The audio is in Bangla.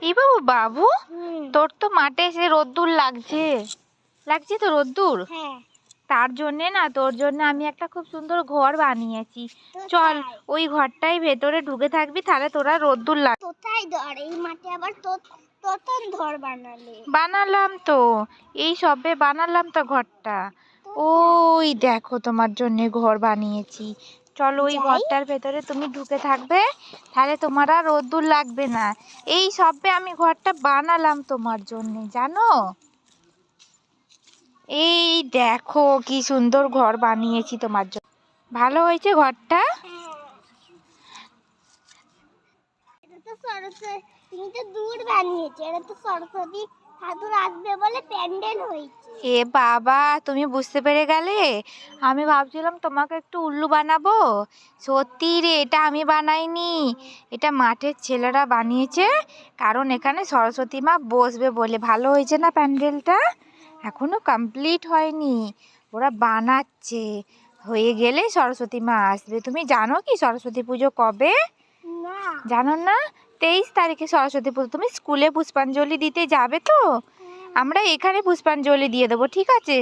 এই বাবু বাবু, হুম। তোর তো মাঠে এসে রোদ্দুর লাগছে, লাগছে তো রোদ্দুর। হ্যাঁ। তার জন্যে না, তোর জন্য আমি একটা খুব সুন্দর ঘর বানিয়েছি। চল কোথায়? ওই ঘরটাই ভেতরে ঢুকে থাকবি, তাহলে তোরা রোদ্দুর লাগ। কোথায় ধর এই মাঠে আবার তোতন ধর বানালে? বানালাম তো, এই সবে বানালাম তো ঘরটা। কোথায়? ওই দেখো তোমার জন্য ঘর বানিয়েছি। চলো ওই যাই? ঘরটার ভেতরে তুমি ঢুকে থাকবে, তাহলে তোমার আর রোদ্দুর লাগবে না। এই সবে আমি ঘরটা বানালাম তোমার জন্য, জানো। এই দেখো কি সুন্দর ঘর বানিয়েছি তোমার জন্য। ভালো হয়েছে ঘরটা? এটা তো সরস্বতী, তুমি তো দূর বানিয়েছো। এটা তো সরস্বতী ঠাকুর আসবে বলে প্যান্ডেল হয়েছে। এ বাবা, তুমি বুঝতে পেরে গেলে। আমি ভাবছিলাম তোমাকে একটু উল্লু বানাবো। সত্যি রে, এটা আমি বানাইনি, এটা মাঠের ছেলেরা বানিয়েছে। কারণ এখানে সরস্বতী মা বসবে বলে। ভালো হয়েছে না প্যান্ডেলটা? এখনো কমপ্লিট হয়নি, ওরা বানাচ্ছে। হয়ে গেলে সরস্বতী মা আসবে। তুমি জানো কি সরস্বতী পুজো কবে? না। জানো না? 23 তারিখে সরস্বতী পুজো। তুমি স্কুলে পুষ্পাঞ্জলি দিতে যাবে তো? আমরা এখানে পুষ্পাঞ্জলি দিয়ে দেবো, ঠিক আছে?